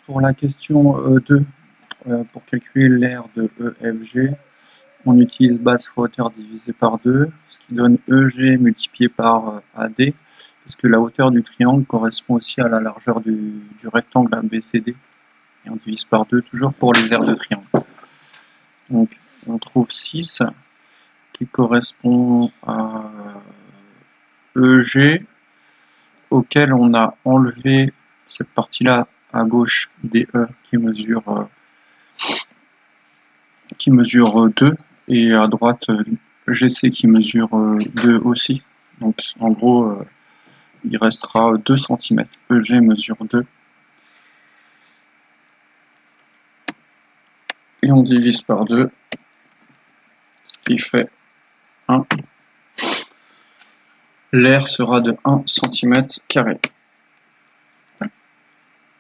Pour la question 2, pour calculer l'aire de EFG, on utilise base fois hauteur divisé par 2, ce qui donne EG multiplié par AD, parce que la hauteur du triangle correspond aussi à la largeur du rectangle ABCD. Et on divise par 2 toujours pour les aires de triangle. Donc on trouve 6 qui correspond à EG, auquel on a enlevé cette partie-là à gauche DE qui mesure 2 et à droite GC qui mesure 2 aussi. Donc en gros il restera 2 cm. EG mesure 2. Et on divise par 2, ce qui fait 1. L'aire sera de 1 cm².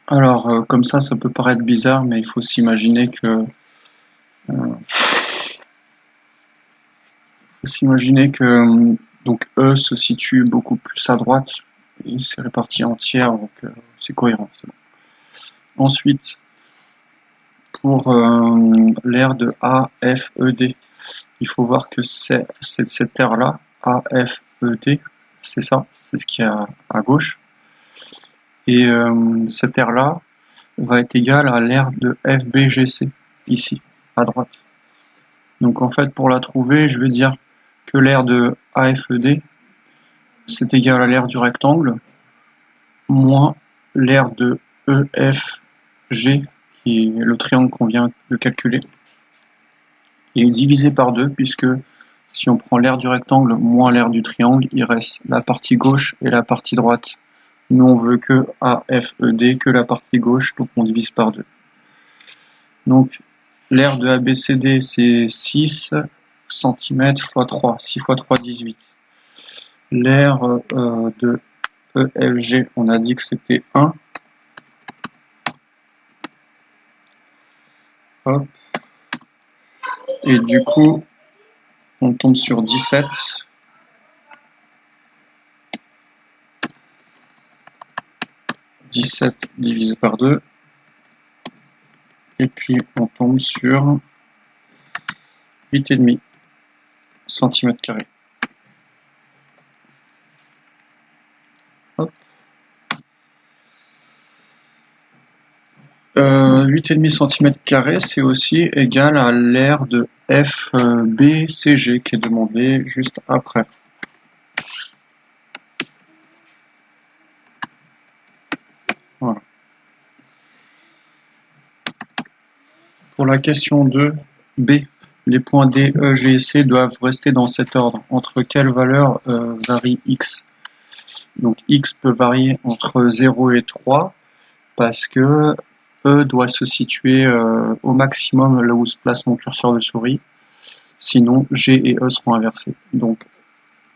Alors comme ça peut paraître bizarre, mais il faut s'imaginer que donc E se situe beaucoup plus à droite et c'est réparti en tiers, donc c'est cohérent. C'est bon. Ensuite, pour l'aire de AFED, il faut voir que c'est cette aire-là, AFED, c'est ça, c'est ce qui est à gauche. Et cette aire-là va être égale à l'aire de FBGC, ici, à droite. Donc en fait, pour la trouver, je vais dire que l'aire de AFED, c'est égal à l'aire du rectangle, moins l'aire de EFG, qui est le triangle qu'on vient de calculer, et divisé par 2, puisque si on prend l'aire du rectangle moins l'aire du triangle, il reste la partie gauche et la partie droite. Nous, on veut que AFED, que la partie gauche, donc on divise par 2. Donc, l'aire de ABCD, c'est 6 cm x 3. 6 x 3, 18. L'aire de EFG, on a dit que c'était 1. Hop. Et du coup, on tombe sur 17. 17 divisé par 2. Et puis, on tombe sur 8,5 cm². Hop. 8,5 cm², c'est aussi égal à l'aire de FBCG qui est demandé juste après. Voilà. Pour la question 2B, les points D, E, G et C doivent rester dans cet ordre. Entre quelles valeurs varie X? Donc X peut varier entre 0 et 3 parce que E doit se situer au maximum là où se place mon curseur de souris. Sinon, G et E seront inversés. Donc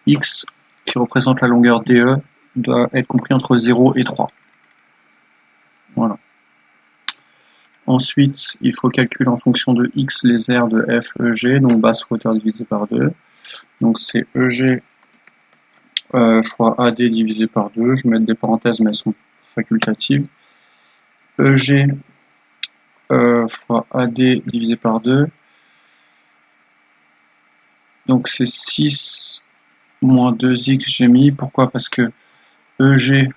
X, qui représente la longueur DE, doit être compris entre 0 et 3. Voilà. Ensuite, il faut calculer en fonction de X les aires de F, E, G, donc base fois hauteur divisé par 2. Donc c'est EG fois AD divisé par 2. Je vais mettre des parenthèses, mais elles sont facultatives. EG fois AD divisé par 2. Donc c'est 6 moins 2x j'ai mis. Pourquoi? Parce que EG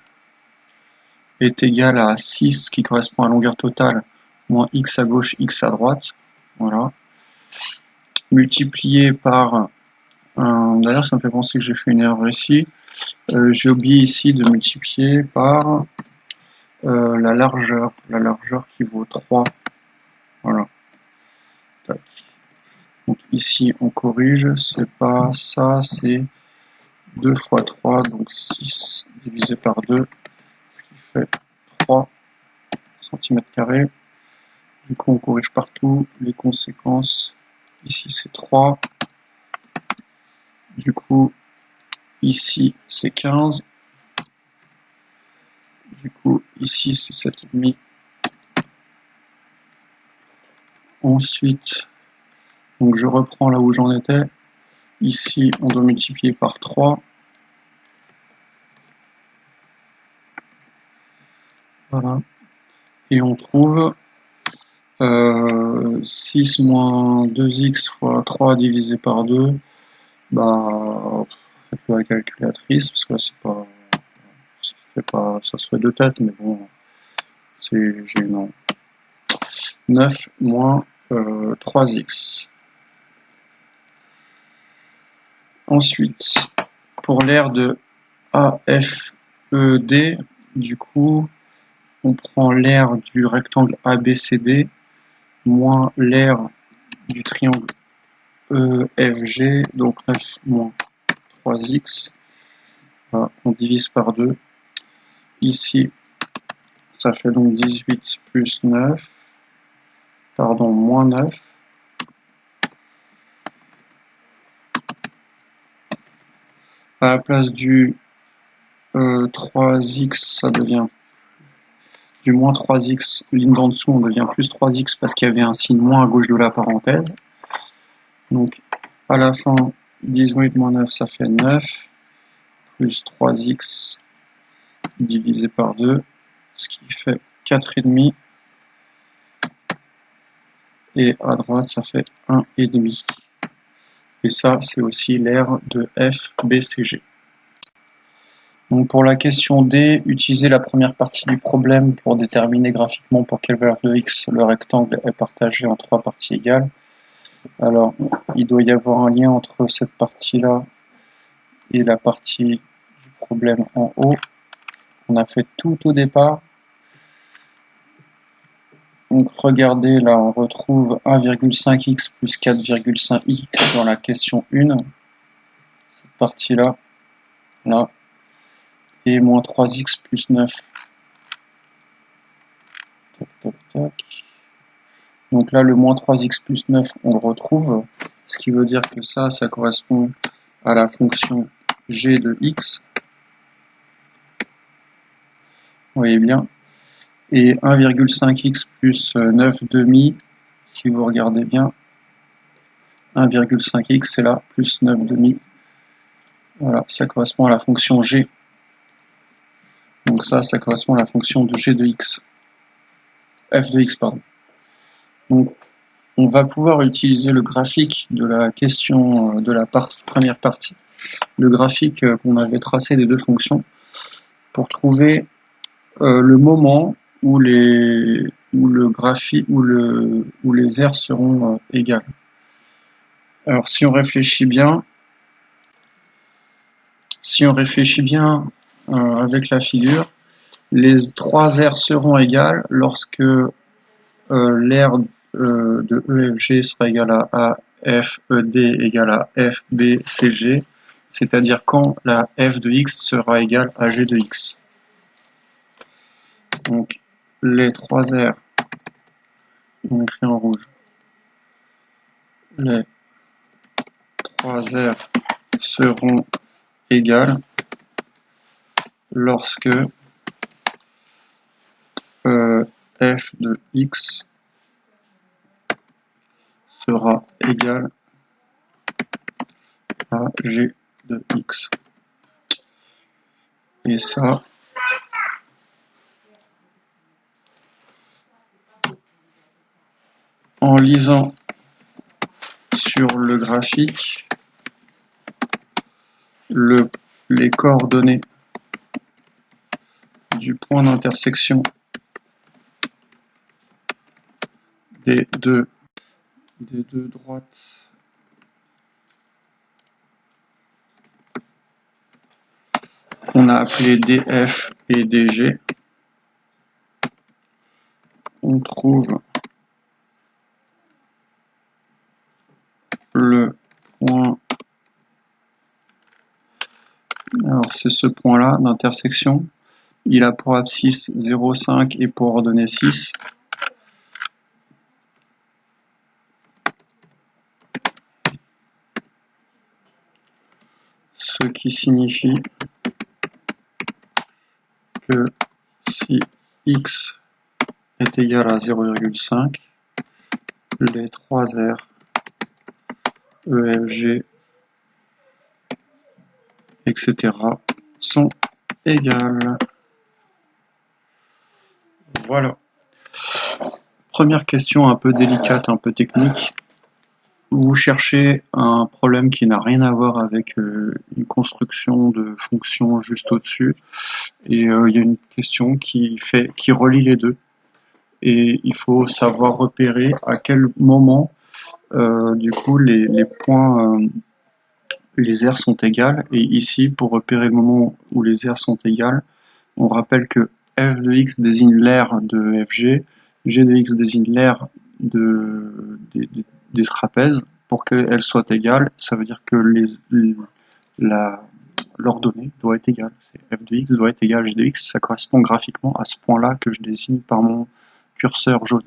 est égal à 6 qui correspond à la longueur totale moins x à gauche, x à droite. Voilà. Multiplié par... D'ailleurs, ça me fait penser que j'ai fait une erreur ici. J'ai oublié ici de multiplier par la largeur qui vaut 3. Voilà. Tac. Donc ici, on corrige, c'est pas ça, c'est 2 fois 3, donc 6 divisé par 2, ce qui fait 3 cm². Du coup, on corrige partout les conséquences. Ici, c'est 3. Du coup, ici, c'est 15. Du coup, ici, c'est 7,5. Ensuite, donc je reprends là où j'en étais. Ici, on doit multiplier par 3. Voilà. et on trouve 6 moins 2x fois 3 divisé par 2, bah, faites-le à la calculatrice, parce que là, ça se fait de tête, mais bon, c'est gênant. 9 moins 3x. Ensuite, pour l'aire de AFED, du coup, on prend l'aire du rectangle ABCD moins l'aire du triangle EFG, donc 9 moins 3x. Voilà, on divise par 2. Ici, ça fait donc 18 plus 9, pardon, moins 9. À la place du 3x, ça devient du moins 3x, ligne d'en dessous, on devient plus 3x parce qu'il y avait un signe moins à gauche de la parenthèse. Donc, à la fin, 18 moins 9, ça fait 9, plus 3x divisé par 2, ce qui fait 4,5. Et à droite, ça fait 1,5. Et ça, c'est aussi l'aire de FBCG. Donc pour la question D, utilisez la première partie du problème pour déterminer graphiquement pour quelle valeur de x le rectangle est partagé en 3 parties égales. Alors, il doit y avoir un lien entre cette partie-là et la partie du problème en haut. On a fait tout au départ. Donc regardez, là on retrouve 1,5x plus 4,5x dans la question 1. Cette partie-là, là, et moins 3x plus 9. Tac, tac, tac. Donc là, le moins 3x plus 9, on le retrouve. Ce qui veut dire que ça correspond à la fonction g de x. Vous voyez bien. Et 1,5x plus 9 demi, si vous regardez bien, 1,5x, c'est là, plus 9 demi. Voilà, ça correspond à la fonction g. Donc ça correspond à la fonction de g de x. F de x, pardon. Donc, on va pouvoir utiliser le graphique de la question de la première partie, le graphique qu'on avait tracé des deux fonctions, pour trouver le moment où les aires seront égales. Alors si on réfléchit bien avec la figure, les 3 aires seront égales lorsque l'aire de EFG sera égale à AFED égale à FBCG, c'est-à-dire quand la f de x sera égale à g de x. Donc les 3 aires, on écrit en rouge, les 3 aires seront égales lorsque f de x sera égal à g de x. Et ça, en lisant sur le graphique les coordonnées du point d'intersection des deux droites qu'on a appelées DF et DG, on trouve le point, alors c'est ce point là d'intersection, il a pour abscisse 0,5 et pour ordonnée 6. Ce qui signifie que si x est égal à 0,5, les 3 aires EFG, etc. sont égales. Voilà. Première question un peu délicate, un peu technique. Vous cherchez un problème qui n'a rien à voir avec une construction de fonction juste au-dessus, et il y a une question qui relie les deux, et il faut savoir repérer à quel moment du coup les points, les aires sont égales. Et ici, pour repérer le moment où les aires sont égales, on rappelle que f de x désigne l'aire de fg, g de x désigne l'aire des trapèzes. Pour qu'elles soient égales, ça veut dire que l'ordonnée doit être égale. F de x doit être égal à g de x, ça correspond graphiquement à ce point-là que je dessine par mon curseur jaune.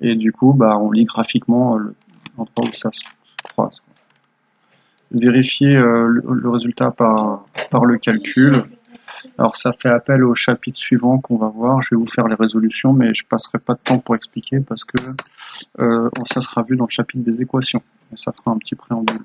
Et du coup, on lit graphiquement l'endroit où ça se croise. Vérifier le résultat par le calcul. Alors ça fait appel au chapitre suivant qu'on va voir. Je vais vous faire les résolutions, mais je passerai pas de temps pour expliquer parce que ça sera vu dans le chapitre des équations. Et ça fera un petit préambule.